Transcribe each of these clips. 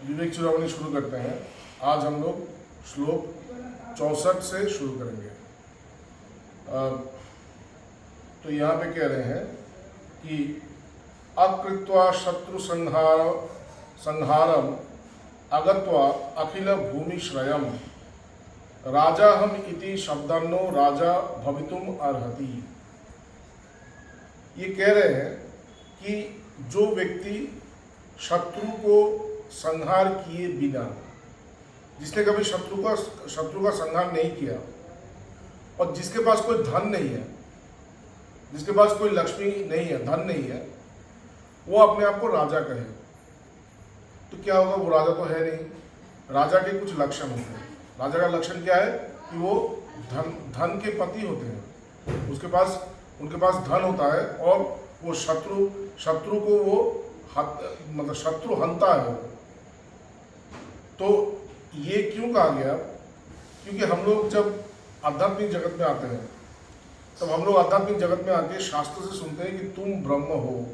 विवेक चूड़ामणि शुरू करते हैं। आज हम लोग श्लोक 64 से शुरू करेंगे। तो यहाँ पे कह रहे हैं कि अकृत्वा शत्रु संहारम अगत्वा अखिल भूमिश्रयम राजा हम इति शब्दान्नो राजा भवितुम अर्हति। ये कह रहे हैं कि जो व्यक्ति शत्रु को संहार किए बिना, जिसने कभी शत्रु का संहार नहीं किया और जिसके पास कोई धन नहीं है, जिसके पास कोई लक्ष्मी नहीं है, धन नहीं है, वो अपने आप को राजा कहे तो क्या होगा? वो राजा तो है नहीं। राजा के कुछ लक्षण होते हैं। राजा का लक्षण क्या है कि वो धन के पति होते हैं, उनके पास धन होता है और वो शत्रु को वो मतलब शत्रु हंता है। तो ये क्यों कहा गया? क्योंकि हम लोग जब आध्यात्मिक जगत में आते हैं तब हम लोग आध्यात्मिक जगत में आके शास्त्र से सुनते हैं कि तुम ब्रह्म हो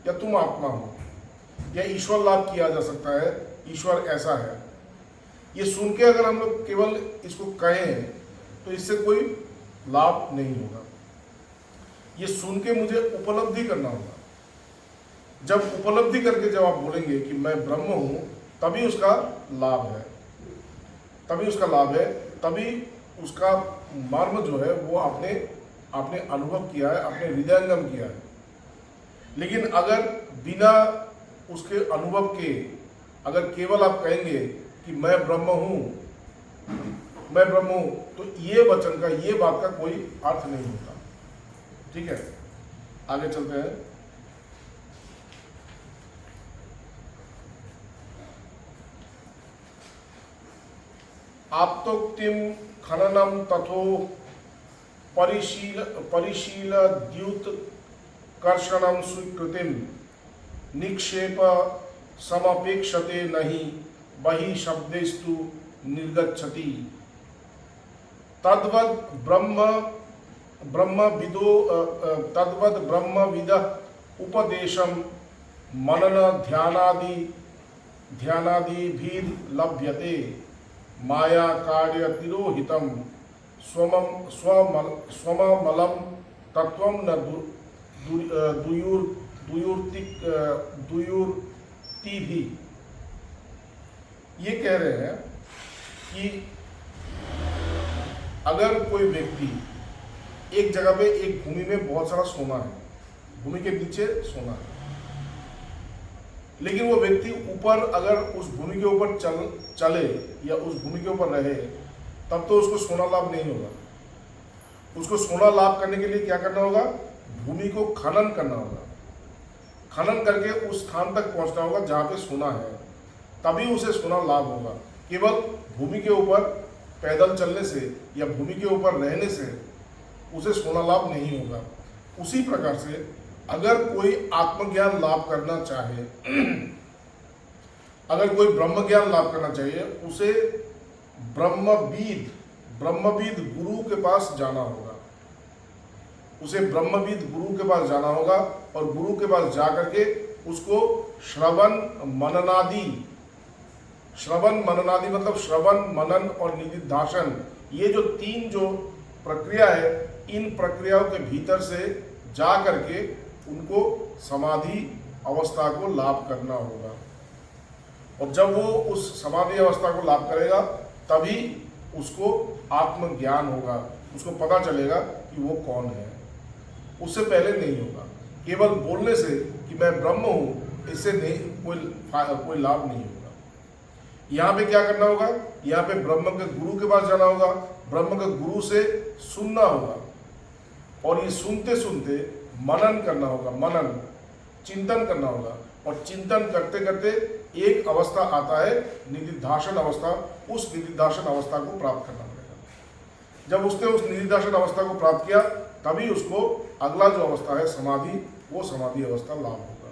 या तुम आत्मा हो या ईश्वर लाभ किया जा सकता है, ईश्वर ऐसा है। ये सुन के अगर हम लोग केवल इसको कहें तो इससे कोई लाभ नहीं होगा। ये सुन के मुझे उपलब्धि करना होगा। जब उपलब्धि करके जब आप बोलेंगे कि मैं ब्रह्म हूं, तभी उसका लाभ है, तभी उसका मर्म जो है वो आपने अनुभव किया है, आपने हृदयंगम किया है। लेकिन अगर बिना उसके अनुभव के अगर केवल आप कहेंगे कि मैं ब्रह्म हूं, तो ये वचन का, ये बात का कोई अर्थ नहीं होता। ठीक है, आगे चलते हैं। आप्तोक्तिम खननम तथो परिशील द्युत कर्षणम स्वीकृतिम निक्षेप समपेक्षते नहीं बहि शब्देस्तु निर्गच्छति तद्वद ब्रह्मविद उपदेशम मनन ध्यानादि लभ्यते माया कार्य तिरोहितम स्वमलम तत्वम न दुयुर्ति भी। ये कह रहे हैं कि अगर कोई व्यक्ति एक जगह पे, एक भूमि में बहुत सारा सोना है, भूमि के नीचे सोना है, लेकिन वो व्यक्ति ऊपर अगर उस भूमि के ऊपर चले या उस भूमि के ऊपर रहे, तब तो उसको सोना लाभ नहीं होगा। उसको सोना लाभ करने के लिए क्या करना होगा? भूमि को खनन करना होगा। खनन करके उस स्थान तक पहुंचना होगा जहां पे सोना है, तभी उसे सोना लाभ होगा। केवल भूमि के ऊपर पैदल चलने से या भूमि के ऊपर रहने से उसे सोना लाभ नहीं होगा। उसी प्रकार से अगर कोई आत्मज्ञान लाभ करना चाहे, अगर कोई ब्रह्म ज्ञान लाभ करना चाहिए, उसे ब्रह्मविद गुरु के पास जाना होगा। उसे ब्रह्मविद गुरु के पास जाना होगा और गुरु के पास जाकर के उसको श्रवण मननादि मतलब श्रवण, मनन और निधिध्यासन, ये जो तीन जो प्रक्रिया है, इन प्रक्रियाओं के भीतर से जा करके उनको समाधि अवस्था को लाभ करना होगा। और जब वो उस समाधि अवस्था को लाभ करेगा तभी उसको आत्मज्ञान होगा, उसको पता चलेगा कि वो कौन है। उससे पहले नहीं होगा। केवल बोलने से कि मैं ब्रह्म हूं, इससे नहीं कोई लाभ नहीं होगा। यहाँ पे क्या करना होगा? यहाँ पे ब्रह्म के गुरु के पास जाना होगा, ब्रह्म के गुरु से सुनना होगा और ये सुनते सुनते मनन करना होगा, मनन चिंतन करना होगा। और चिंतन करते करते एक अवस्था आता है निधिध्यासन अवस्था। उस निधिध्यासन अवस्था को प्राप्त करना पड़ेगा। जब उसने उस निधिध्यासन अवस्था को प्राप्त किया तभी उसको अगला जो अवस्था है समाधि, वो समाधि अवस्था लाभ होगा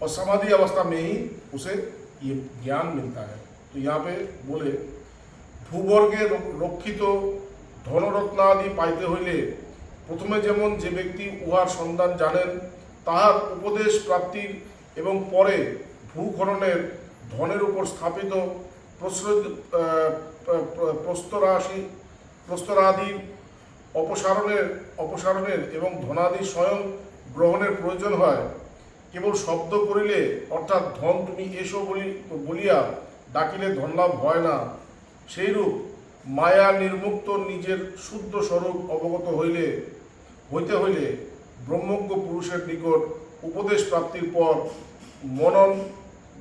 और समाधि अवस्था में ही उसे ये ज्ञान मिलता है। तो यहाँ पे बोले भूवर्गे रक्षित धनरत्नादि पाइते हইলে प्रथमे जेमन जे व्यक्ति उहार सन्धान जानेन ताहार उपदेश प्राप्तिर एवं परे भूखननेर ধনের উপর স্থাপিত প্রস্তরাদির অপসারণের এবং ধনাদি স্বয়ং গ্রহণের প্রয়োজন হয়। কেবল শব্দ করিলে অর্থাৎ ধন তুমি এসো বলিয়া ডাকিলে ধনলাভ হয় না। সেইরূপ মায়া নির্মুক্ত নিজের শুদ্ধ স্বরূপ অবগত হইতে হইলে ব্রহ্মজ্ঞ পুরুষের নিকট উপদেশ প্রাপ্তির পর মনন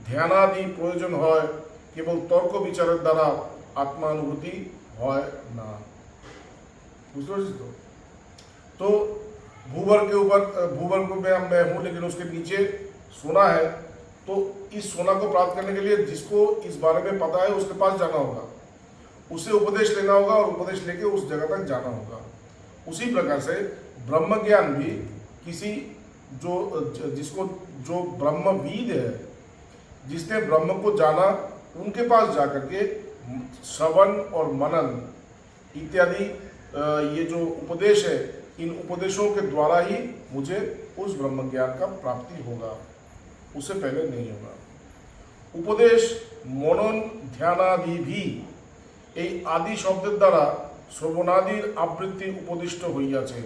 ধ্যানাদি প্রয়োজন হয়। কেবল তর্ক বিচারের দ্বারা আত্মানুভূতি হয় না। বুঝতে পারছিস তো भूवर्ग के ऊपर भूवर्ग में मैं हूँ लेकिन उसके नीचे सोना है। तो इस सोना को प्राप्त करने के लिए जिसको इस बारे में पता है उसके पास जाना होगा, उससे उपदेश लेना होगा और उपदेश लेके उस जगह तक जाना होगा। उसी प्रकार से ब्रह्म ज्ञान भी किसी जो ब्रह्मविद है, जिसने ब्रह्म को जाना, उनके पास जाकर के श्रवण और मनन इत्यादि ये जो उपदेश है, इन उपदेशों के द्वारा ही मुझे उस ब्रह्म ज्ञान का प्राप्ति होगा, उससे पहले नहीं होगा। उपदेश मनन ध्यानादि भी এই আদি শব্দের দ্বারা শ্রবণাদির আবৃত্তি উপদিষ্ট হইয়াছে।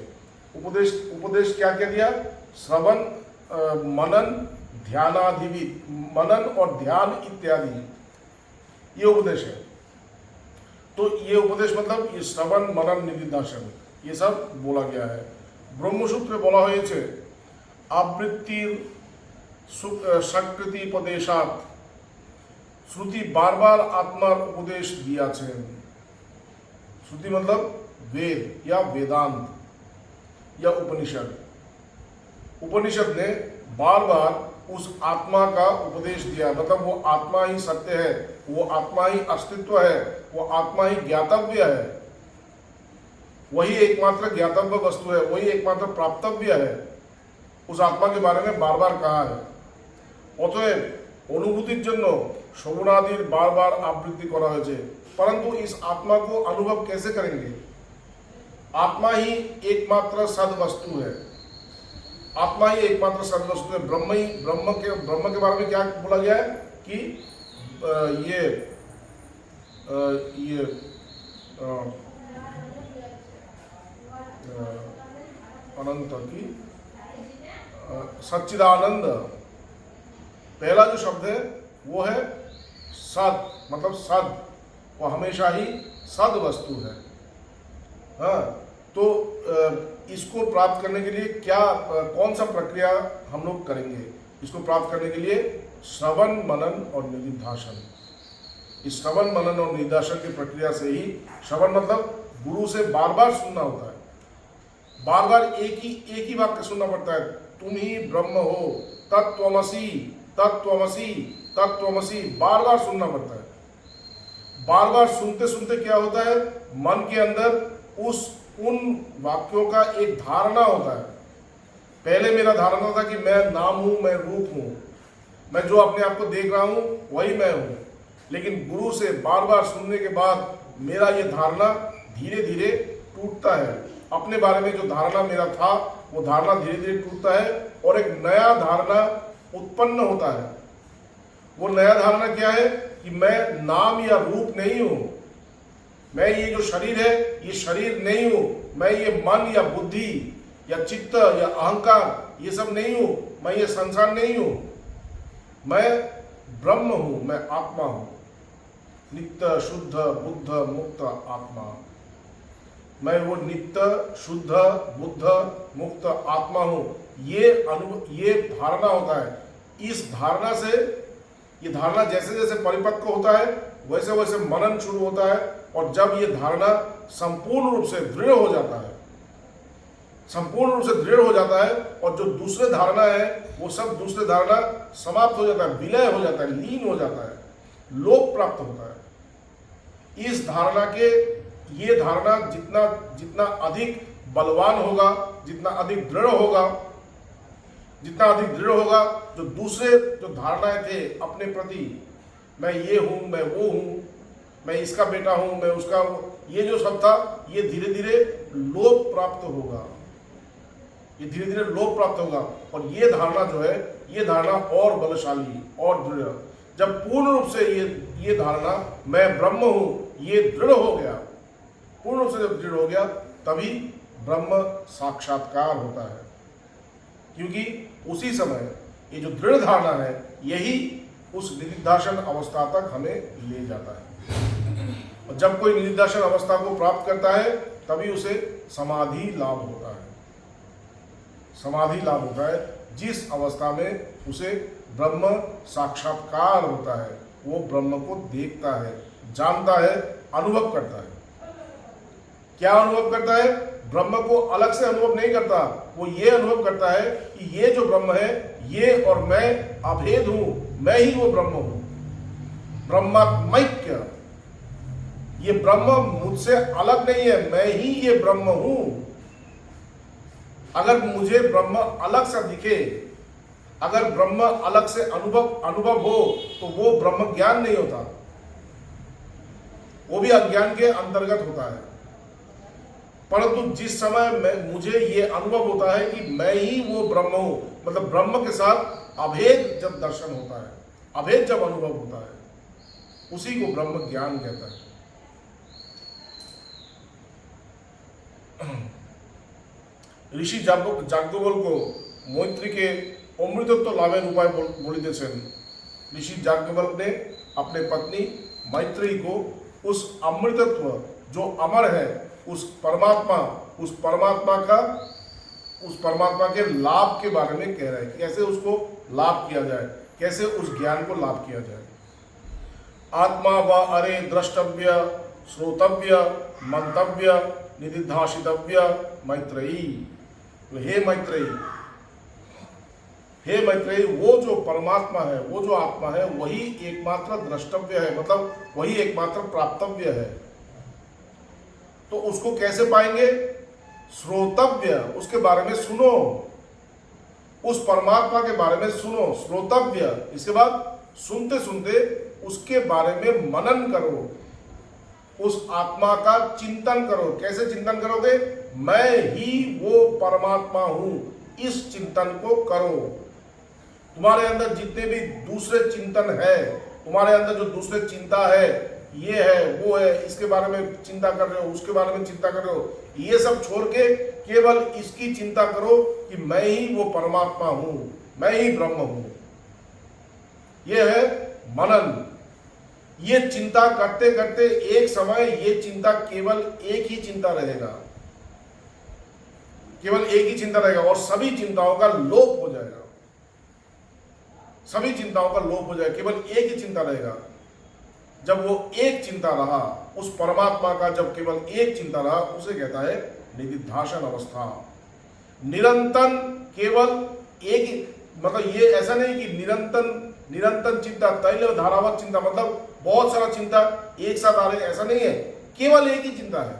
उपदेश क्या क्या दिया? श्रवण मनन ध्यानादि भी, मनन और ध्यान इत्यादि ये उपदेश है। तो ये उपदेश मतलब ये श्रवण मनन निधिध्यासन ये सब बोला गया है। ब्रह्मसूत्रे बोला হয়েছে आवृत्तिर স্বীকৃতি উপদেশাত श्रुति बार बार आत्मार उपदेश दिया छे। श्रुति मतलब वेद या वेदांत या उपनिषद। उपनिषद ने बार बार उस आत्मा का उपदेश दिया, मतलब वो आत्मा ही सत्य है, वो आत्मा ही अस्तित्व है, वो आत्मा ही ज्ञातव्य है, वही एकमात्र ज्ञातव्य वस्तु है, वही एकमात्र प्राप्तव्य है। उस आत्मा के बारे में बार बार कहा है। অতএব অনুভূতির জন্য শ্রবণাদির बार बार आवृत्ति करा है। परंतु इस आत्मा को अनुभव कैसे करेंगे? आत्मा ही एकमात्र सद वस्तु है, आत्मा ही एकमात्र सद वस्तु है। ब्रह्म के बारे में क्या बोला गया है कि ये अनंत की सच्चिदानंद, पहला जो शब्द है वो है सद, मतलब सद, वो हमेशा ही सद वस्तु है। हाँ, तो इसको प्राप्त करने के लिए क्या कौन सा प्रक्रिया हम लोग करेंगे? इसको प्राप्त करने के लिए श्रवण मनन और निधिध्यासन। इस श्रवण मनन और निधिध्यासन की प्रक्रिया से ही, श्रवण मतलब गुरु से बार बार सुनना होता है, बार बार एक ही वाक्य सुनना पड़ता है। तुम ही ब्रह्म हो, तत्त्वमसि तत्त्वमसि तत्त्वमसि, बार बार सुनना पड़ता है। बार बार सुनते सुनते क्या होता है, मन के अंदर उन वाक्यों का एक धारणा होता है। पहले मेरा धारणा था कि मैं नाम हूं, मैं रूप हूं, मैं जो अपने आप को देख रहा हूं वही मैं हूं। लेकिन गुरु से बार बार सुनने के बाद मेरा ये धारणा धीरे धीरे टूटता है। अपने बारे में जो धारणा मेरा था वो धारणा धीरे धीरे टूटता है और एक नया धारणा उत्पन्न होता है। वो नया धारणा क्या है कि मैं नाम या रूप नहीं हूं, मैं ये जो शरीर है ये शरीर नहीं हूं, मैं ये मन या बुद्धि या चित्त या अहंकार ये सब नहीं हूं, मैं ये संसार नहीं हूं, मैं ब्रह्म हूं, मैं आत्मा हूं, नित्य शुद्ध बुद्ध मुक्त आत्मा। मैं वो नित्य शुद्ध बुद्ध मुक्त आत्मा हूं, ये धारणा होता है। इस धारणा से, ये धारणा जैसे जैसे परिपक्व होता है वैसे वैसे मनन शुरू होता है। और जब ये धारणा संपूर्ण रूप से दृढ़ हो जाता है, संपूर्ण रूप से दृढ़ हो जाता है और जो दूसरे धारणा है वो सब दूसरे धारणा समाप्त हो जाता है, विलय हो जाता है, लीन हो जाता है, लोप प्राप्त होता है। इस धारणा के, ये धारणा जितना अधिक बलवान होगा, जितना अधिक दृढ़ होगा, जो दूसरे जो धारणाएं थे अपने प्रति, मैं ये हूं, मैं वो हूं, मैं इसका बेटा हूं, मैं उसका, ये जो सब था ये धीरे धीरे लोप प्राप्त होगा, ये धीरे धीरे लोप प्राप्त होगा। और ये धारणा जो है, ये धारणा और बलशाली और दृढ़, जब पूर्ण रूप से ये धारणा मैं ब्रह्म हूं ये दृढ़ हो गया, पूर्ण रूप से जब दृढ़ हो गया, तभी ब्रह्म साक्षात्कार होता है। क्योंकि उसी समय ये जो दृढ़ धारणा है यही उस निदिध्यासन अवस्था तक हमें ले जाता है। और जब कोई निदिध्यासन अवस्था को प्राप्त करता है तभी उसे समाधि लाभ होता है। समाधि लाभ होता है जिस अवस्था में उसे ब्रह्म साक्षात्कार होता है, वो ब्रह्म को देखता है, जानता है, अनुभव करता है। क्या अनुभव करता है? ब्रह्म को अलग से अनुभव नहीं करता, वो ये अनुभव करता है कि ये जो ब्रह्म है ये और मैं अभेद हूं, मैं ही वो ब्रह्म हूं, ब्रह्मात्मैक्य। ये ब्रह्म मुझसे अलग नहीं है, मैं ही ये ब्रह्म हूं। अगर मुझे ब्रह्म अलग से दिखे, अगर ब्रह्म अलग से अनुभव हो तो वो ब्रह्म ज्ञान नहीं होता, वो भी अज्ञान के अंतर्गत होता है। परंतु जिस समय मुझे ये अनुभव होता है कि मैं ही वो ब्रह्म हूं, मतलब ब्रह्म के साथ अभेद जब दर्शन होता है, अभेद जब अनुभव होता है, उसी को ब्रह्म ज्ञान कहता है। ঋষি যাজ্ঞবল্ক্য মৈত্রীকে অমৃতত্ব লাভের উপায় বলিতেছেন। ऋषि याज्ञवल्क्य ने अपने पत्नी मैत्रेयी को उस अमृतत्व जो अमर है, उस परमात्मा के लाभ के बारे में कह रहे हैं, कैसे उसको लाभ किया जाए, कैसे उस ज्ञान को लाभ किया जाए। आत्मा व अरे द्रष्टव्य श्रोतव्य मंतव्य निदिध्यासितव्य मैत्रेयी। तो हे मैत्रेयी, वो जो परमात्मा है, वो जो आत्मा है, वही एकमात्र द्रष्टव्य है, मतलब वही एकमात्र प्राप्तव्य है। तो उसको कैसे पाएंगे? श्रोतव्य, उसके बारे में सुनो, उस परमात्मा के बारे में सुनो, श्रोतव्य। इसके बाद सुनते सुनते उसके बारे में मनन करो, उस आत्मा का चिंतन करो। कैसे चिंतन करोगे? मैं ही वो परमात्मा हूं, इस चिंतन को करो। तुम्हारे अंदर जितने भी दूसरे चिंतन है, तुम्हारे अंदर जो दूसरे चिंता है, ये है वो है, इसके बारे में चिंता कर रहे हो, उसके बारे में चिंता कर रहे हो, ये सब छोड़ के केवल इसकी चिंता करो कि मैं ही वो परमात्मा हूं, मैं ही ब्रह्म हूं। ये है मनन। ये चिंता करते करते एक समय ये चिंता केवल एक ही चिंता रहेगा, केवल एक ही चिंता रहेगा और सभी चिंताओं का लोप हो जाएगा, सभी चिंताओं का लोप हो जाएगा, केवल एक ही चिंता रहेगा। जब वो एक चिंता रहा, उस परमात्मा का जब केवल एक चिंता रहा, उसे कहता है निदिध्यासन अवस्था। निरंतर केवल एक, मतलब ये ऐसा नहीं कि निरंतर चिंता, तैल धारावत चिंता, मतलब बहुत सारा चिंता एक साथ आ रहे, ऐसा नहीं है। केवल एक ही चिंता है,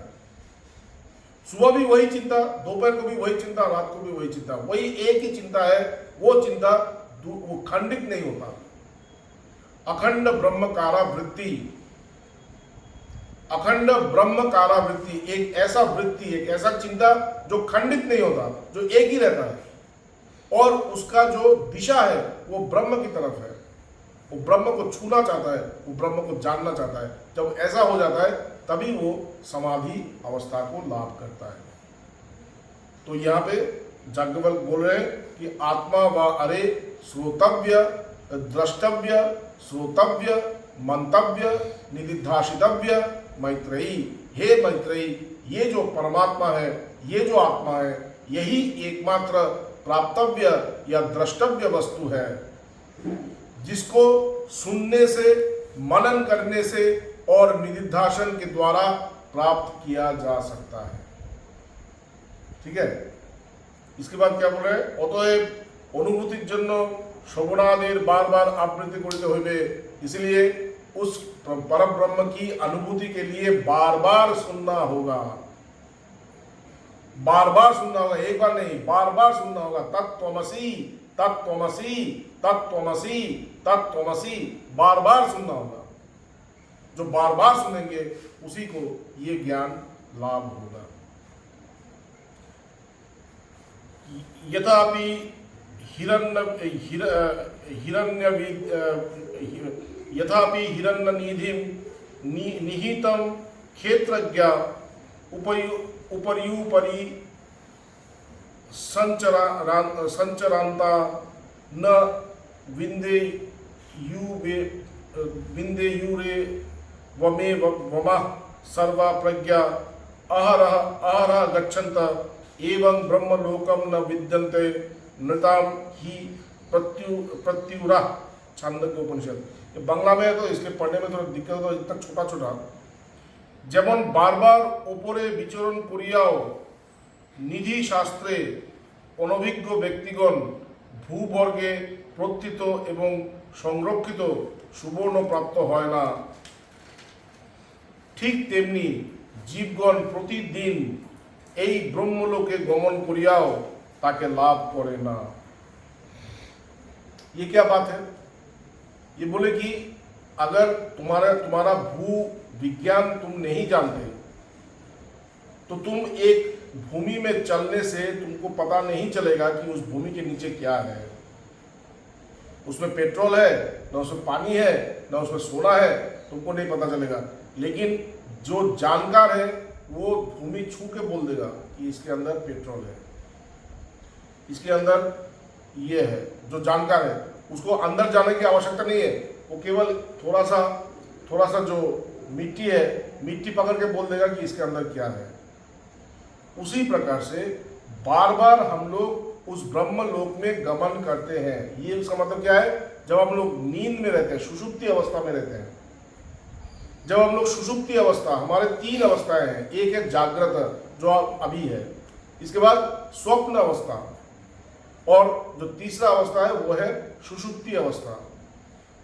सुबह भी वही चिंता, दोपहर को भी वही चिंता, रात को भी वही चिंता, वही एक ही चिंता है। वो चिंता वो खंडित नहीं होता। अखंड ब्रह्मकारा वृत्ति, अखंड ब्रह्मकारा वृत्ति, एक ऐसा वृत्ति, एक ऐसा चिंता जो खंडित नहीं होता, जो एक ही रहता है और उसका जो दिशा है वो ब्रह्म की तरफ है। वो ब्रह्म को छूना चाहता है, वो ब्रह्म को जानना चाहता है। जब ऐसा हो जाता है तभी वो समाधि अवस्था को लाभ करता है। तो यहाँ पे याज्ञवल्क्य बोल रहे हैं कि आत्मा व अरे श्रोतव्य द्रष्टव्य श्रोतव्य मंतव्य निदिध्यासितव्य मैत्रेयी। हे मैत्रेयी, ये जो परमात्मा है, ये जो आत्मा है, यही एकमात्र प्राप्तव्य या द्रष्टव्य वस्तु है, जिसको सुनने से, मनन करने से और निदिध्यासन के द्वारा प्राप्त किया जा सकता है। ठीक है। इसके बाद क्या बोल रहे हैं? অতএব অনুভূতির জন্য শ্রবণাদির बार आवृत्ति করিতে হইবে। इसलिए उस परम ब्रह्म की अनुभूति के लिए बार बार सुनना होगा, बार बार सुनना होगा, एक बार नहीं, बार बार सुनना होगा। तत्त्वमसि तत्त्वमसि तत्त्वमसि तत्त्वमसि, बार बार सुनना होगा। जो बार बार सुनेंगे उसी को ये ज्ञान लाभ होगा। यथापि हिरण्यनिधिं निहितं क्षेत्रज्ञा उपर्युपरि संचरांता न विंदेयुरे वमे वमः सर्वा प्रज्ञा अहरः गच्छन्त एवं ब्रह्मलोकम न विद्यन्ते नृताम ही प्रत्युरा। छांदोग्य उपनिषद। ये बांग्ला में है तो इसलिए पढ़ने में थोड़ा दिक्कत हो, इतना छोटा छोटा। যেমন বারবার উপরে বিচরণ করিয়াও নিধি শাস্ত্রে অনভিজ্ঞ ব্যক্তিগণ ভূবর্গে প্রথিত এবং সংরক্ষিত সুবর্ণ প্রাপ্ত হয় না, ঠিক তেমনি জীবগণ প্রতিদিন এই ব্রহ্মলোকে গমন করিয়াও তাকে লাভ করে না। ये क्या बात है? ये बोले कि अगर तुम्हारा भू विज्ञान तुम नहीं जानते तो तुम एक भूमि में चलने से तुमको पता नहीं चलेगा कि उस भूमि के नीचे क्या है। उसमें पेट्रोल है, ना उसमें पानी है, ना उसमें सोना है, तुमको नहीं पता चलेगा। लेकिन जो जानकार है वो भूमि छू के बोल देगा कि इसके अंदर पेट्रोल है, इसके अंदर ये है। जो जानकार है उसको अंदर जाने की आवश्यकता नहीं है, वो केवल थोड़ा सा जो मिट्टी है, मिट्टी पकड़ के बोल देगा कि इसके अंदर क्या है। उसी प्रकार से बार बार हम लोग उस ब्रह्म लोक में गमन करते हैं। ये उसका मतलब क्या है? जब हम लोग नींद में रहते हैं, सुषुप्ति अवस्था में रहते हैं, जब हम लोग सुषुप्ति अवस्था, हमारे 3 अवस्थाएं हैं। एक है जागृत जो अभी है, इसके बाद स्वप्न अवस्था, और जो तीसरा अवस्था है वो है सुषुप्ति अवस्था।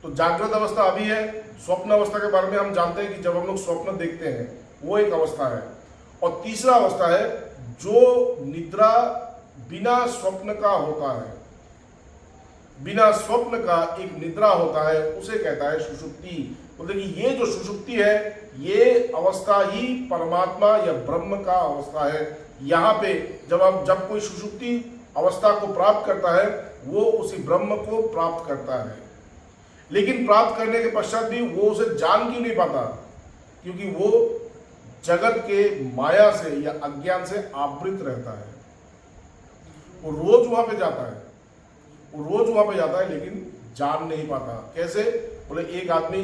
तो जागृत अवस्था अभी है। स्वप्न अवस्था के बारे में हम जानते हैं कि जब हम लोग स्वप्न देखते हैं वो एक अवस्था है। और तीसरा अवस्था है जो निद्रा बिना स्वप्न का होता है, बिना स्वप्न का एक निद्रा होता है, उसे कहता है सुषुप्ति। तो देखिए ये जो सुषुप्ति है ये अवस्था ही परमात्मा या ब्रह्म का अवस्था है। यहाँ पे जब कोई सुषुप्ति अवस्था को प्राप्त करता है वो उसी ब्रह्म को प्राप्त करता है। लेकिन प्राप्त करने के पश्चात भी वो उसे जान क्यों नहीं पाता? क्योंकि वो जगत के माया से या अज्ञान से आवृत रहता है। वो रोज वहां पे जाता है, लेकिन जान नहीं पाता। कैसे? बोले एक आदमी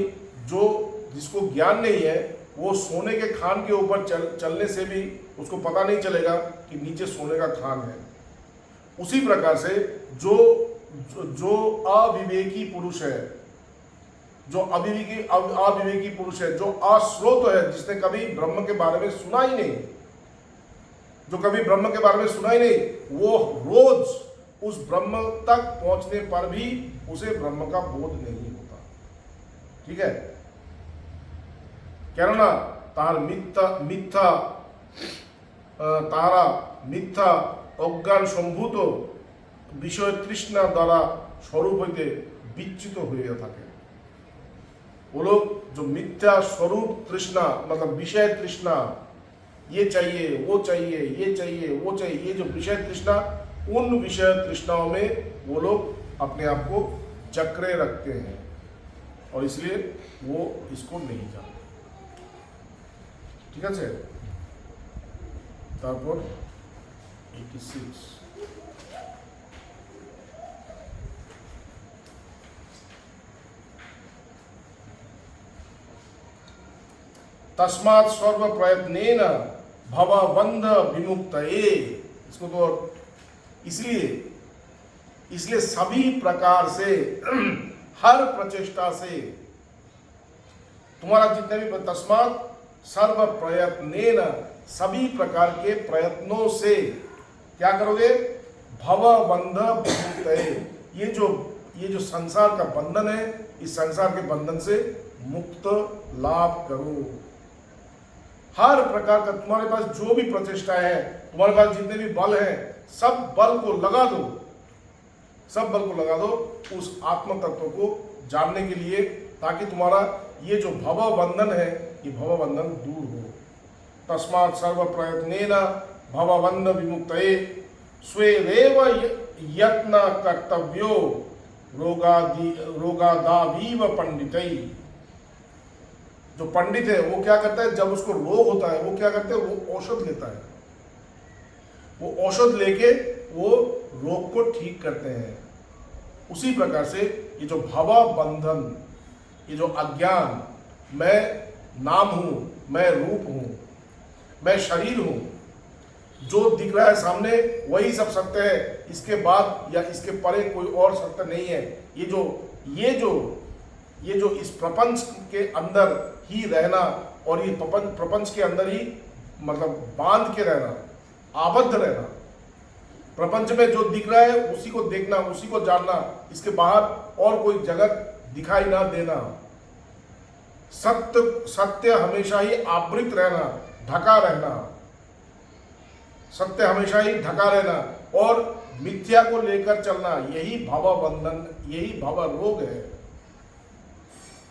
जिसको ज्ञान नहीं है वो सोने के खान के ऊपर चलने से भी उसको पता नहीं चलेगा कि नीचे सोने का खान है। उसी प्रकार से जो अविवेकी पुरुष है, जो अविवेकी पुरुष है, जो अश्रोत है, जिसने कभी ब्रह्म के बारे में सुना ही नहीं, वो रोज उस ब्रह्म तक पहुंचने पर भी उसे ब्रह्म का बोध नहीं होता। ठीक है? कह ना तारा मिथ्या অজ্ঞান সম্ভূত বিষয় তৃষ্ণা দ্বারা स्वरूप হইতে বিচ্যুত হইয়া থাকে। वो लोग जो मिथ्या स्वरूप तृष्णा मतलब विषय तृष्णा, ये चाहिए वो चाहिए, ये चाहिए वो चाहिए, ये जो विषय तृष्णा, उन विषय तृष्णाओं में वो लोग अपने आप को जकड़े रखते हैं और इसलिए वो इसको नहीं जानते। ठीक है? तारपर 86 तस्मात् सर्व प्रयत्नेन भवबंध विमुक्तये। इसको तो इसलिए सभी प्रकार से हर प्रचेष्टा से तुम्हारा जितने भी तस्मात् सर्व प्रयत्नेन सभी प्रकार के प्रयत्नों से क्या करोगे? भवबंध विमुक्तये। ये जो संसार का बंधन है, इस संसार के बंधन से मुक्त लाभ करो। हर प्रकार का तुम्हारे पास जो भी प्रचेष्टाएं हैं, तुम्हारे पास जितने भी बल हैं, सब बल को लगा दो उस आत्म तत्व को जानने के लिए, ताकि तुम्हारा ये जो भव बंधन है ये भव बंधन दूर हो। तस्मात् सर्व प्रयत्नेन भवबंध विमुक्तये स्वेरेव यत्न कर्तव्यो रोगादावीव पंडितई। जो पंडित है वो क्या करता है, जब उसको रोग होता है वो क्या करते हैं, वो औषध लेता है, वो औषध लेके वो रोग को ठीक करते हैं। उसी प्रकार से ये जो भवा बंधन, ये जो अज्ञान, मैं नाम हूं, मैं रूप हूं, मैं शरीर हूं, जो दिख रहा है सामने वही सब सत्य है, इसके बाद या इसके परे कोई और सत्य नहीं है। ये जो इस प्रपंच के अंदर ही रहना और ये प्रपंच के अंदर ही मतलब बांध के रहना, आबद्ध रहना, प्रपंच में जो दिख रहा है उसी को देखना, उसी को जानना, इसके बाहर और कोई जगत दिखाई ना देना। सत्य हमेशा ही आवृत रहना, ढका रहना, सत्य हमेशा ही ढका रहना और मिथ्या को लेकर चलना, यही भवबंधन, यही भव रोग है,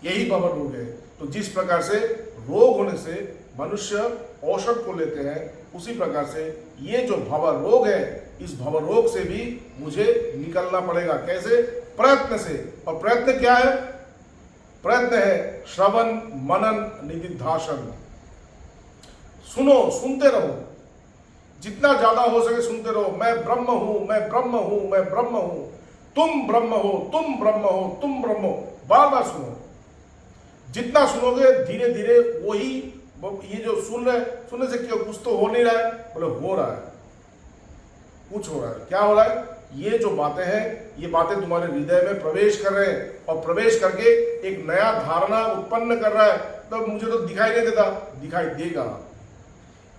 यही भव रोग है। तो जिस प्रकार से रोग होने से मनुष्य औषध को लेते हैं, उसी प्रकार से ये जो भव रोग है, इस भव रोग से भी मुझे निकलना पड़ेगा। कैसे? प्रयत्न से। और प्रयत्न क्या है? प्रयत्न है श्रवण मनन निधिध्यासन। सुनो, सुनते रहो, जितना ज्यादा हो सके सुनते रहो। मैं ब्रह्म हूं, मैं ब्रह्म हूं, मैं ब्रह्म हूं, तुम ब्रह्म हो, तुम ब्रह्म हो, तुम ब्रह्म हो, बार बार सुनो। जितना सुनोगे धीरे धीरे वही, ये जो सुनने से क्यों, कुछ तो हो नहीं रहा है, बोले हो रहा है, कुछ हो रहा है। क्या हो रहा है? ये जो बातें हैं, ये बातें तुम्हारे हृदय में प्रवेश कर रहे हैं और प्रवेश करके एक नया धारणा उत्पन्न कर रहा है। तो मुझे तो दिखाई नहीं देता, दिखाई देगा।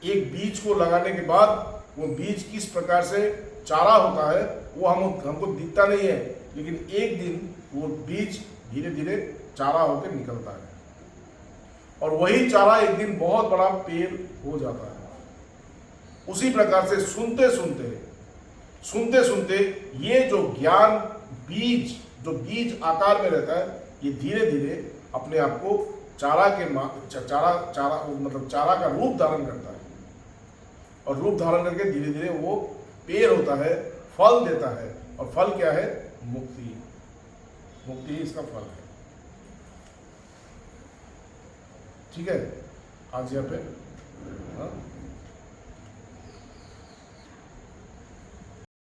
एक बीज को लगाने के बाद वो बीज किस प्रकार से चारा होता है वो हमको दिखता नहीं है, लेकिन एक दिन वो बीज धीरे धीरे चारा होकर निकलता है और वही चारा एक दिन बहुत बड़ा पेड़ हो जाता है। उसी प्रकार से सुनते सुनते ये जो ज्ञान बीज, जो बीज आकार में रहता है, ये धीरे धीरे अपने आप को चारा का रूप धारण करता है और रूप धारण करके धीरे धीरे वो पेड़ होता है, फल देता है। और फल क्या है? मुक्ति। मुक्ति ही इसका फल है। ठीक है, आज यहाँ पे हाँ?